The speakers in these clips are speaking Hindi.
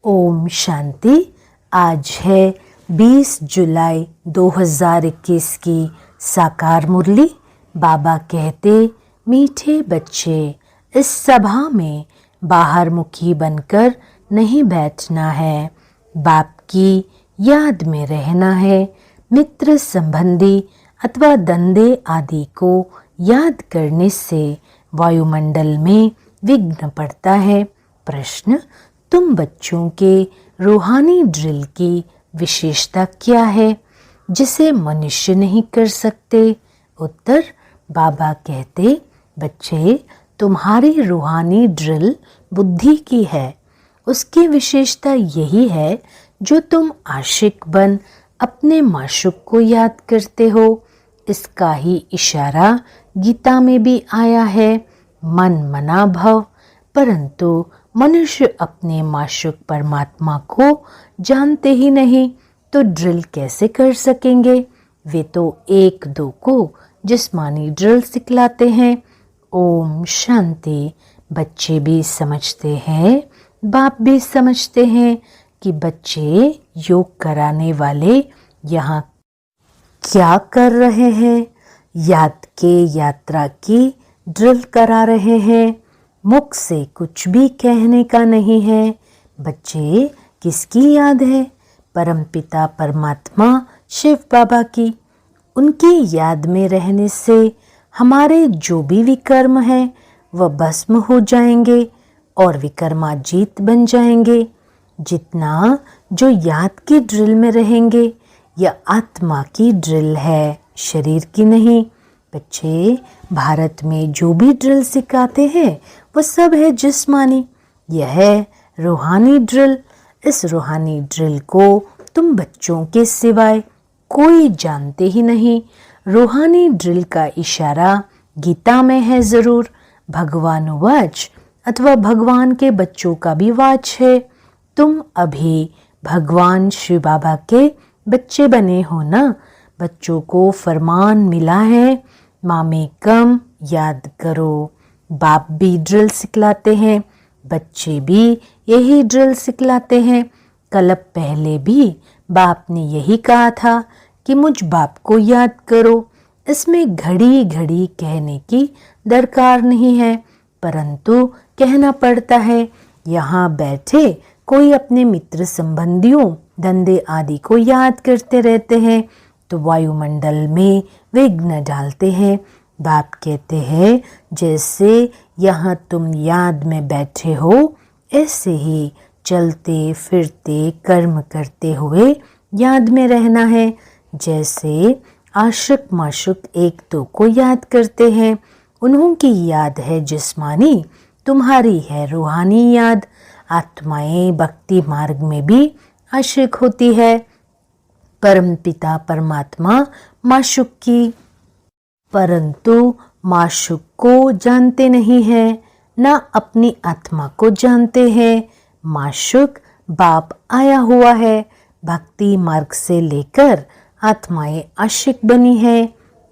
ओम शांति। आज है 20 जुलाई 2021 की साकार मुरली। बाबा कहते, मीठे बच्चे, इस सभा में बाहर मुखी बनकर नहीं बैठना है, बाप की याद में रहना है। मित्र संबंधी अथवा धंधे आदि को याद करने से वायुमंडल में विघ्न पड़ता है। प्रश्न, तुम बच्चों के रूहानी ड्रिल की विशेषता क्या है जिसे मनुष्य नहीं कर सकते? उत्तर, बाबा कहते, बच्चे, तुम्हारी रूहानी ड्रिल बुद्धि की है। उसकी विशेषता यही है जो तुम आशिक बन अपने माशूक को याद करते हो। इसका ही इशारा गीता में भी आया है, मन मना भव। परंतु मनुष्य अपने माशूक परमात्मा को जानते ही नहीं, तो ड्रिल कैसे कर सकेंगे? वे तो एक दो को जिस्मानी ड्रिल सिखलाते हैं। ओम शांति। बच्चे भी समझते हैं, बाप भी समझते हैं कि बच्चे योग कराने वाले यहाँ क्या कर रहे हैं। याद के यात्रा की ड्रिल करा रहे हैं। मुख से कुछ भी कहने का नहीं है। बच्चे, किसकी याद है? परमपिता परमात्मा शिव बाबा की। उनकी याद में रहने से हमारे जो भी विकर्म हैं वह भस्म हो जाएंगे और विकर्माजीत बन जाएंगे। जितना जो याद की ड्रिल में रहेंगे, यह आत्मा की ड्रिल है, शरीर की नहीं। बच्चे, भारत में जो भी ड्रिल सिखाते हैं वह सब है जिस्मानी। यह है रूहानी ड्रिल। इस रूहानी ड्रिल को तुम बच्चों के सिवाय कोई जानते ही नहीं। रूहानी ड्रिल का इशारा गीता में है जरूर। भगवान वाच अथवा भगवान के बच्चों का भी वाच है। तुम अभी भगवान शिव बाबा के बच्चे बने हो ना। बच्चों को फरमान मिला है, मामे कम याद करो। बाप भी ड्रिल सिखलाते हैं, बच्चे भी यही ड्रिल सिखलाते हैं। कल्प पहले भी बाप ने यही कहा था कि मुझ बाप को याद करो। इसमें घड़ी घड़ी कहने की दरकार नहीं है, परंतु कहना पड़ता है। यहाँ बैठे कोई अपने मित्र संबंधियों धंधे आदि को याद करते रहते हैं तो वायुमंडल में विघ्न डालते हैं। बाप कहते हैं, जैसे यहाँ तुम याद में बैठे हो, ऐसे ही चलते फिरते कर्म करते हुए याद में रहना है। जैसे आशिक माशुक एक दो को याद करते हैं, उन्हों की याद है जिस्मानी, तुम्हारी है रूहानी याद। आत्माएं भक्ति मार्ग में भी आशिक होती है परमपिता परमात्मा माशुक की, परंतु माशुक को जानते नहीं हैं, ना अपनी आत्मा को जानते हैं। माशुक बाप आया हुआ है, भक्ति मार्ग से लेकर आत्माएं आशिक बनी है।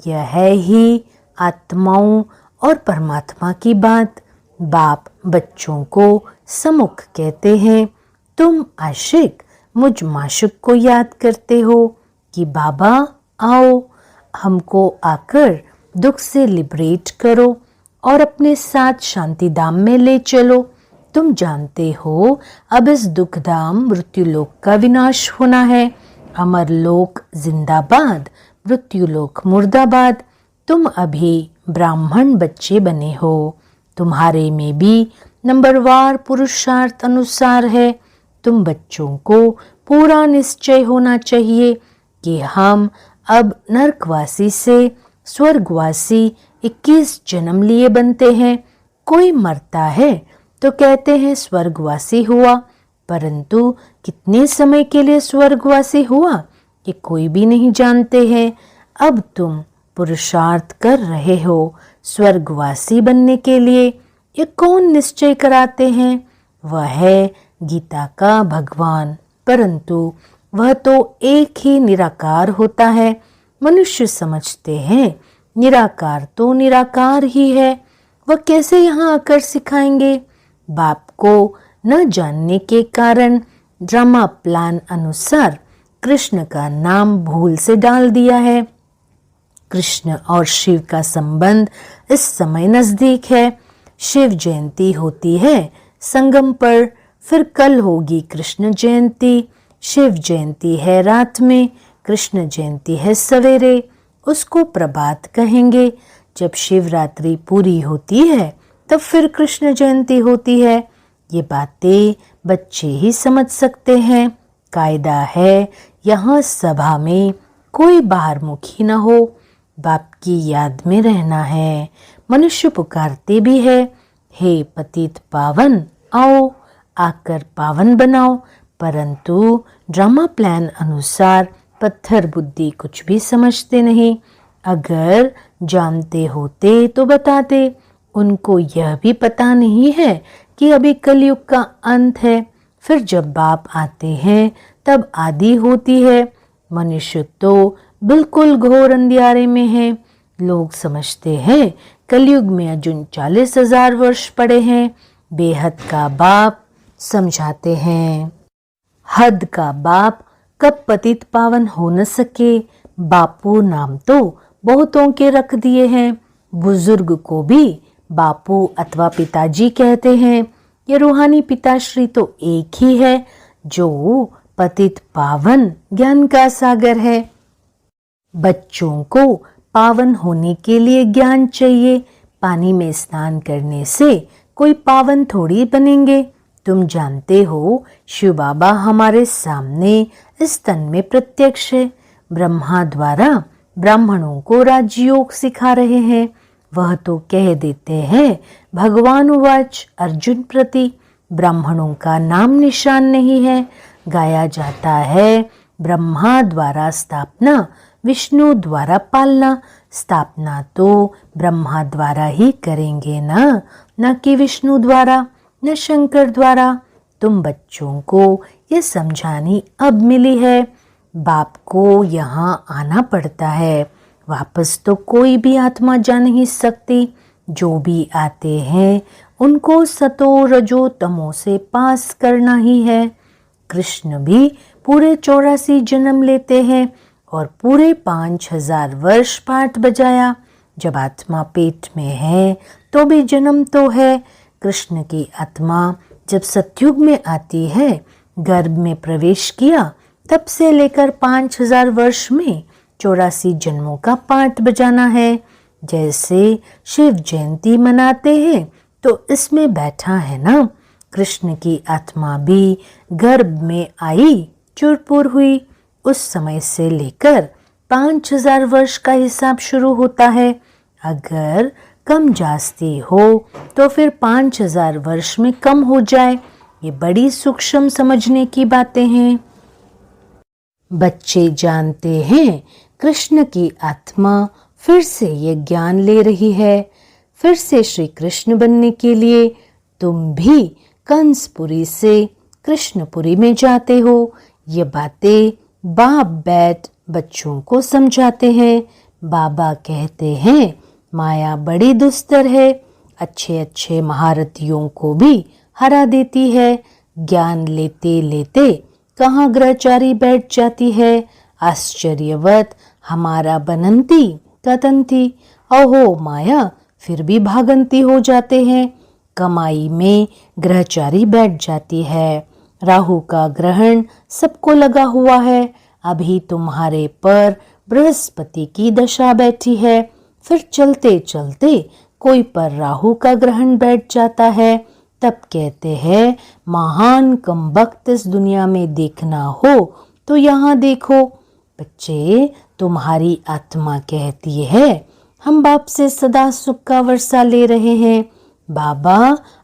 यह है ही आत्माओं और परमात्मा की बात। बाप बच्चों को सम्मुख कहते हैं, तुम आशिक मुझ माशुक को याद करते हो कि बाबा आओ, हमको आकर दुख से लिबरेट करो और अपने साथ शांति धाम में ले चलो। तुम जानते हो अब इस दुख धाम मृत्यु लोक का विनाश होना है। अमर लोक जिंदाबाद, मृत्यु लोक मुर्दाबाद। तुम अभी ब्राह्मण बच्चे बने हो, तुम्हारे में भी नंबरवार पुरुषार्थ अनुसार है। तुम बच्चों को पूरा निश्चय होना चाहिए कि हम अब नरकवासी से स्वर्गवासी 21 जन्म लिए बनते हैं। कोई मरता है तो कहते हैं स्वर्गवासी हुआ, परंतु कितने समय के लिए स्वर्गवासी हुआ ये कोई भी नहीं जानते हैं। अब तुम पुरुषार्थ कर रहे हो स्वर्गवासी बनने के लिए। ये कौन निश्चय कराते हैं? वह है गीता का भगवान, परंतु वह तो एक ही निराकार होता है। मनुष्य समझते हैं निराकार तो निराकार ही है, वह कैसे यहाँ आकर सिखाएंगे? बाप को न जानने के कारण ड्रामा प्लान अनुसार कृष्ण का नाम भूल से डाल दिया है। कृष्ण और शिव का संबंध इस समय नजदीक है। शिव जयंती होती है संगम पर, फिर कल होगी कृष्ण जयंती। शिव जयंती है रात में, कृष्ण जयंती है सवेरे, उसको प्रभात कहेंगे। जब शिवरात्रि पूरी होती है तब फिर कृष्ण जयंती होती है। ये बातें बच्चे ही समझ सकते हैं। कायदा है यहाँ सभा में कोई बाहरमुखी न हो, बाप की याद में रहना है। मनुष्य पुकारते भी है, हे पतित पावन आओ, आकर पावन बनाओ, परंतु ड्रामा प्लान अनुसार पत्थर बुद्धि कुछ भी समझते नहीं। अगर जानते होते तो बताते। उनको यह भी पता नहीं है कि अभी कलयुग का अंत है, फिर जब बाप आते हैं तब आदि होती है। मनुष्य तो बिल्कुल घोर अंधियारे में है। लोग समझते हैं कलयुग में अर्जुन 40,000 वर्ष पड़े हैं। बेहद का बाप समझाते हैं, हद का बाप कब पतित पावन हो न सके। बापू नाम तो बहुतों के रख दिए हैं। बुजुर्ग को भी बापू अथवा पिताजी कहते हैं। ये रूहानी पिताश्री तो एक ही है जो पतित पावन ज्ञान का सागर है। बच्चों को पावन होने के लिए ज्ञान चाहिए। पानी में स्नान करने से कोई पावन थोड़ी बनेंगे। तुम जानते हो शिव बाबा हमारे सामने इस तन में प्रत्यक्ष है। ब्रह्मा द्वारा ब्राह्मणों को राजयोग सिखा रहे हैं। वह तो कह देते हैं, भगवान उवाच अर्जुन प्रति, ब्राह्मणों का नाम निशान नहीं है। गाया जाता है ब्रह्मा द्वारा स्थापना, विष्णु द्वारा पालना। स्थापना तो ब्रह्मा द्वारा ही करेंगे ना, न कि विष्णु द्वारा, न शंकर द्वारा। तुम बच्चों को ये समझानी अब मिली है। बाप को यहाँ आना पड़ता है, वापस तो कोई भी आत्मा जा नहीं सकती। जो भी आते हैं उनको सतो रजो तमो से पास करना ही है। कृष्ण भी पूरे 84 जन्म लेते हैं और पूरे 5000 वर्ष पाठ बजाया। जब आत्मा पेट में है तो भी जन्म तो है। कृष्ण की आत्मा जब सतयुग में आती है, गर्भ में प्रवेश किया, तब से लेकर 5000 वर्ष में 84 जन्मों का पाठ बजाना है। जैसे शिव जयंती मनाते हैं तो इसमें बैठा है ना। कृष्ण की आत्मा भी गर्भ में आई, चुरपुर हुई, उस समय से लेकर 5000 वर्ष का हिसाब शुरू होता है। अगर कम जास्ती हो तो फिर 5000 वर्ष में कम हो जाए। ये बड़ी सूक्ष्म समझने की बातें हैं। बच्चे जानते हैं कृष्ण की आत्मा फिर से ये ज्ञान ले रही है, फिर से श्री कृष्ण बनने के लिए। तुम भी कंसपुरी से कृष्णपुरी में जाते हो। ये बातें बाप बैठ बच्चों को समझाते हैं। बाबा कहते हैं माया बड़ी दुस्तर है, अच्छे अच्छे महारथियों को भी हरा देती है। ज्ञान लेते लेते कहाँ ग्रहचारी बैठ जाती है। आश्चर्यवत हमारा बनंती कतंती, अहो माया फिर भी भागंती हो जाते हैं। कमाई में ग्रहचारी बैठ जाती है। राहु का ग्रहण सबको लगा हुआ है। अभी तुम्हारे पर बृहस्पति की दशा बैठी है, फिर चलते चलते कोई पर राहु का ग्रहण बैठ जाता है। तब कहते हैं महान कमबख्त इस दुनिया में देखना हो तो यहाँ देखो। बच्चे, तुम्हारी आत्मा कहती है हम बाप से सदा सुख का वर्षा ले रहे हैं। बाबा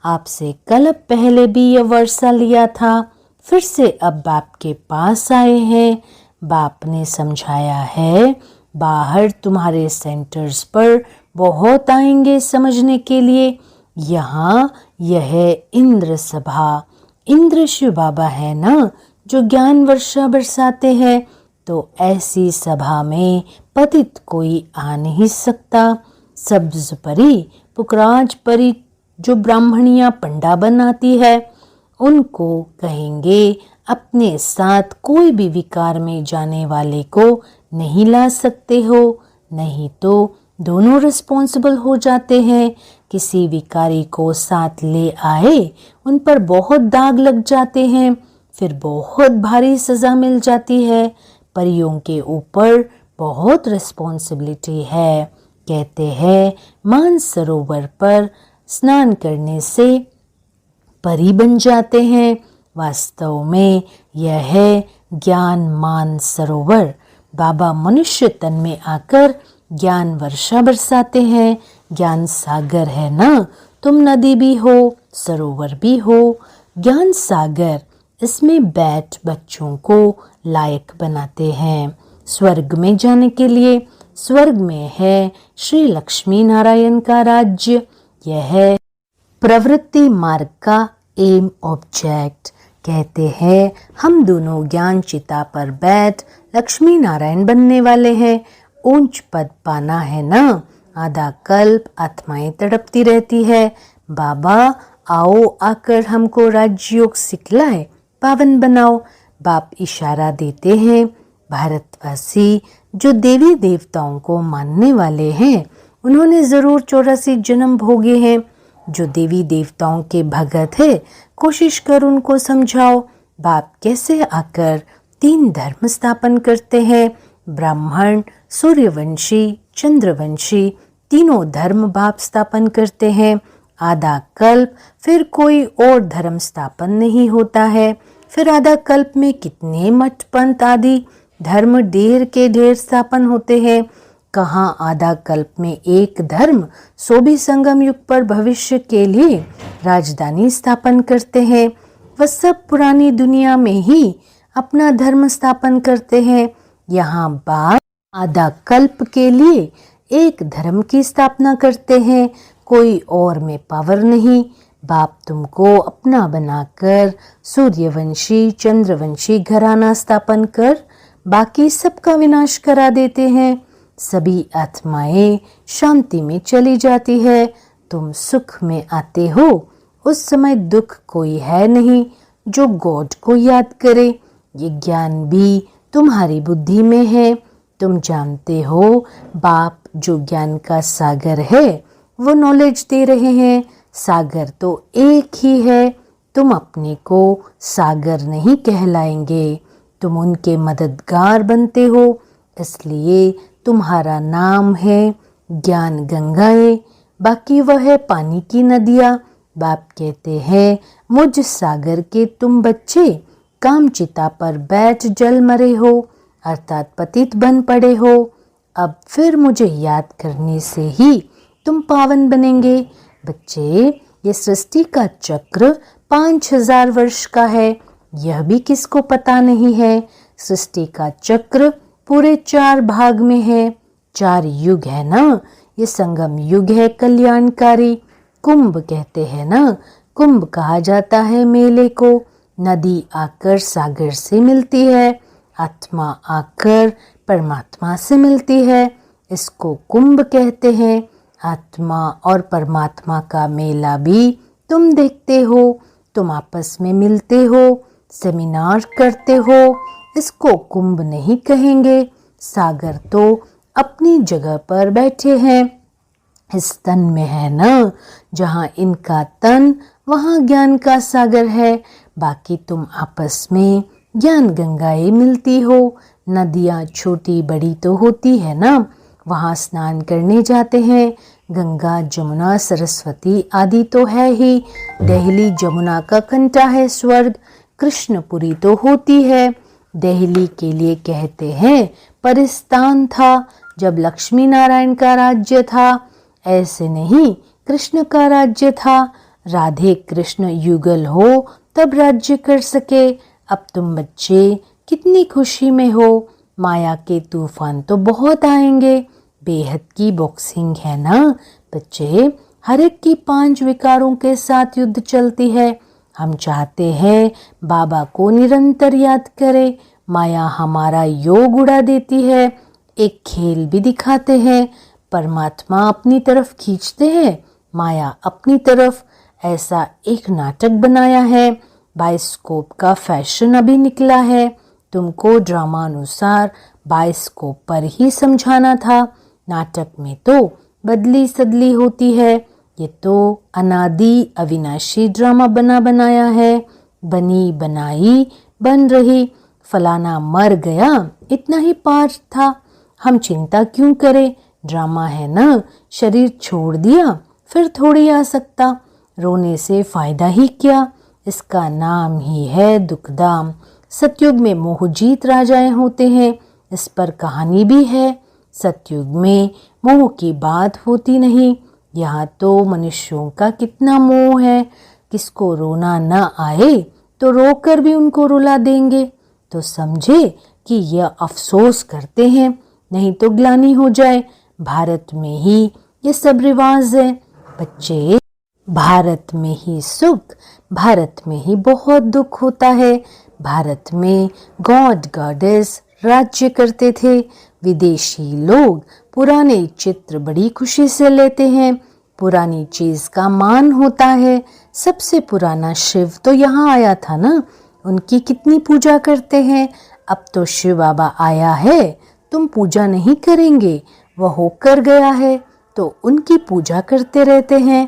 आपसे कल पहले भी ये वर्षा लिया था, फिर से अब बाप के पास आए हैं। बाप ने समझाया है बाहर तुम्हारे सेंटर्स पर बहुत आएंगे समझने के लिए। यहाँ यह इंद्र सभा, इंद्र शिव बाबा है ना जो ज्ञान वर्षा बरसाते हैं। तो ऐसी सभा में पतित कोई आ नहीं सकता। सब्ज परी, पुखराज परी जो ब्राह्मणियां पंडा बनाती है, उनको कहेंगे अपने साथ कोई भी विकार में जाने वाले को नहीं ला सकते हो, नहीं तो दोनों रिस्पॉन्सिबल हो जाते हैं। किसी विकारी को साथ ले आए, उन पर बहुत दाग लग जाते हैं, फिर बहुत भारी सज़ा मिल जाती है। परियों के ऊपर बहुत रिस्पॉन्सिबिलिटी है। कहते हैं मानसरोवर पर स्नान करने से परी बन जाते हैं। वास्तव में यह है ज्ञान मानसरोवर। बाबा मनुष्य तन में आकर ज्ञान वर्षा बरसाते हैं। ज्ञान सागर है ना, तुम नदी भी हो, सरोवर भी हो। ज्ञान सागर, इसमें बैठ बच्चों को लायक बनाते हैं स्वर्ग में जाने के लिए। स्वर्ग में है श्री लक्ष्मी नारायण का राज्य। यह है प्रवृत्ति मार्ग का एम ऑब्जेक्ट। कहते हैं हम दोनों ज्ञान चिता पर बैठ लक्ष्मी नारायण बनने वाले हैं। ऊंच पद पाना है ना। आधा कल्प आत्माएं तड़पती रहती है, बाबा आओ आकर हमको राजयोग सिखलाए, पावन बनाओ। बाप इशारा देते हैं। भारतवासी जो देवी देवताओं को मानने वाले हैं, उन्होंने जरूर 84 जन्म भोगे हैं। जो देवी देवताओं के भगत है, कोशिश कर उनको समझाओ। बाप कैसे आकर 3 धर्म स्थापन करते हैं। ब्राह्मण, सूर्यवंशी, चंद्रवंशी, तीनों धर्म बाप स्थापन करते हैं। आधा कल्प फिर कोई और धर्म स्थापन नहीं होता है। फिर आधा कल्प में कितने मठ पंथ आदि धर्म ढेर के ढेर स्थापन होते हैं। कहाँ आधा कल्प में एक धर्म, सो भी संगम युग पर भविष्य के लिए राजधानी स्थापन करते हैं। वह सब पुरानी दुनिया में ही अपना धर्म स्थापन करते हैं। यहाँ बाप आधा कल्प के लिए एक धर्म की स्थापना करते हैं, कोई और में पावर नहीं। बाप तुमको अपना बनाकर सूर्यवंशी चंद्रवंशी घराना स्थापन कर बाकी सबका विनाश करा देते हैं। सभी आत्माएं शांति में चली जाती है, तुम सुख में आते हो। उस समय दुख कोई है नहीं जो गॉड को याद करे। ये ज्ञान भी तुम्हारी बुद्धि में है। तुम जानते हो बाप जो ज्ञान का सागर है वो नॉलेज दे रहे हैं। सागर तो एक ही है। तुम अपने को सागर नहीं कहलाएंगे, तुम उनके मददगार बनते हो। इसलिए तुम्हारा नाम है ज्ञान गंगाएं, बाकी वह है पानी की नदियाँ। बाप कहते हैं मुझ सागर के तुम बच्चे काम चिता पर बैठ जल मरे हो, अर्थात पतित बन पड़े हो। अब फिर मुझे याद करने से ही तुम पावन बनेंगे। बच्चे, ये सृष्टि का चक्र 5000 वर्ष का है, यह भी किसको पता नहीं है। सृष्टि का चक्र पूरे 4 भाग में है। 4 युग है ना। ये संगम युग है कल्याणकारी। कुंभ कहते हैं ना, कुंभ कहा जाता है मेले को। नदी आकर सागर से मिलती है, आत्मा आकर परमात्मा से मिलती है, इसको कुंभ कहते हैं। आत्मा और परमात्मा का मेला भी तुम देखते हो। तुम आपस में मिलते हो, सेमिनार करते हो, इसको कुंभ नहीं कहेंगे। सागर तो अपनी जगह पर बैठे हैं। इस तन में है ना, जहाँ इनका तन वहाँ ज्ञान का सागर है। बाकी तुम आपस में ज्ञान गंगाएं मिलती हो। नदियाँ छोटी बड़ी तो होती है ना, वहाँ स्नान करने जाते हैं। गंगा जमुना सरस्वती आदि तो है ही। देहली जमुना का कंटा है स्वर्ग। कृष्णपुरी तो होती है। देहली के लिए कहते हैं परिस्तान था जब लक्ष्मी नारायण का राज्य था। ऐसे नहीं, कृष्ण का राज्य था। राधे कृष्ण युगल हो तब राज्य कर सके। अब तुम बच्चे कितनी खुशी में हो। माया के तूफान तो बहुत आएंगे। बेहद की बॉक्सिंग है ना बच्चे। हर एक की 5 विकारों के साथ युद्ध चलती है। हम चाहते हैं बाबा को निरंतर याद करें। माया हमारा योग उड़ा देती है। एक खेल भी दिखाते हैं, परमात्मा अपनी तरफ खींचते हैं, माया अपनी तरफ। ऐसा एक नाटक बनाया है। बायोस्कोप का फैशन अभी निकला है, तुमको ड्रामा अनुसार बायोस्कोप पर ही समझाना था। नाटक में तो बदली सदली होती है, ये तो अनादि अविनाशी ड्रामा बना बनाया है। बनी बनाई बन रही, फलाना मर गया, इतना ही पार था। हम चिंता क्यों करें, ड्रामा है ना, शरीर छोड़ दिया फिर थोड़ी आ सकता, रोने से फायदा ही क्या, इसका नाम ही है दुखदाम। सतयुग में मोहजीत राजाएं होते हैं, इस पर कहानी भी है। सतयुग में मोह की बात होती नहीं, यहाँ तो मनुष्यों का कितना मोह है। किसको रोना न आए तो रोकर भी उनको रुला देंगे, तो समझे कि यह अफसोस करते हैं, नहीं तो ग्लानि हो जाए। भारत में ही ये सब रिवाज है। बच्चे, भारत में ही सुख, भारत में ही बहुत दुख होता है। भारत में गॉड गॉडेस राज्य करते थे। विदेशी लोग पुराने चित्र बड़ी खुशी से लेते हैं, पुरानी चीज का मान होता है। सबसे पुराना शिव तो यहाँ आया था ना, उनकी कितनी पूजा करते हैं। अब तो शिव बाबा आया है, तुम पूजा नहीं करेंगे, वह होकर गया है तो उनकी पूजा करते रहते हैं।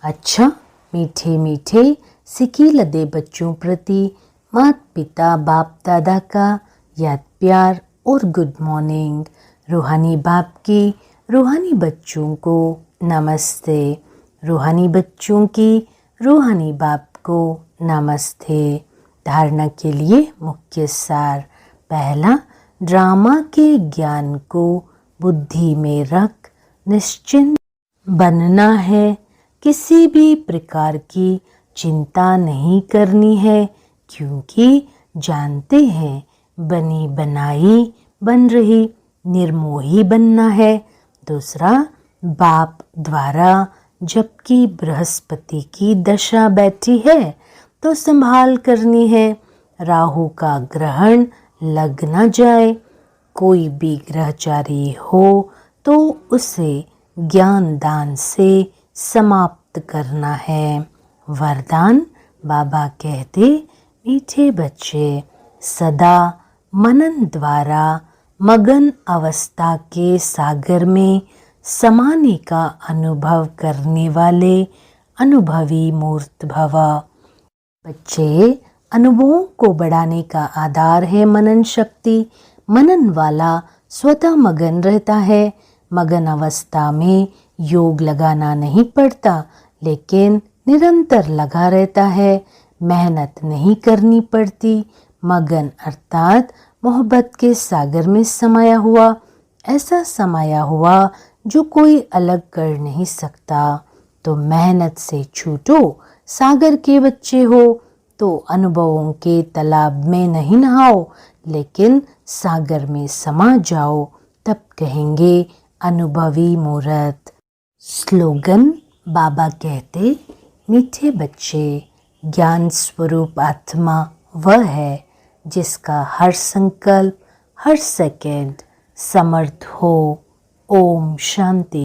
अच्छा, मीठे मीठे सिकी लदे बच्चों प्रति माता पिता बाप दादा का याद प्यार और गुड मॉर्निंग। रूहानी बाप की रूहानी बच्चों को नमस्ते, रूहानी बच्चों की रूहानी बाप को नमस्ते। धारणा के लिए मुख्य सार। पहला, ड्रामा के ज्ञान को बुद्धि में रख निश्चिंत बनना है। किसी भी प्रकार की चिंता नहीं करनी है, क्योंकि जानते हैं बनी बनाई बन रही, निर्मोही बनना है। दूसरा, बाप द्वारा जबकि बृहस्पति की दशा बैठी है तो संभाल करनी है, राहु का ग्रहण लग न जाए। कोई भी ग्रहचारी हो तो उसे ज्ञान दान से समाप्त करना है। वरदान, बाबा कहते, मीठे बच्चे सदा मनन द्वारा मगन अवस्था के सागर में समाने का अनुभव करने वाले अनुभवी मूर्त भव। बच्चे, अनुभवों को बढ़ाने का आधार है मनन शक्ति। मनन वाला स्वतः मगन रहता है। मगन अवस्था में योग लगाना नहीं पड़ता, लेकिन निरंतर लगा रहता है, मेहनत नहीं करनी पड़ती। मगन अर्थात मोहब्बत के सागर में समाया हुआ, ऐसा समाया हुआ जो कोई अलग कर नहीं सकता। तो मेहनत से छूटो, सागर के बच्चे हो, तो अनुभवों के तालाब में नहीं नहाओ, लेकिन सागर में समा जाओ, तब कहेंगे अनुभवी मूर्त। स्लोगन, बाबा कहते, मीठे बच्चे ज्ञान स्वरूप आत्मा वह है जिसका हर संकल्प हर सेकंड समर्थ हो। ओम शांति।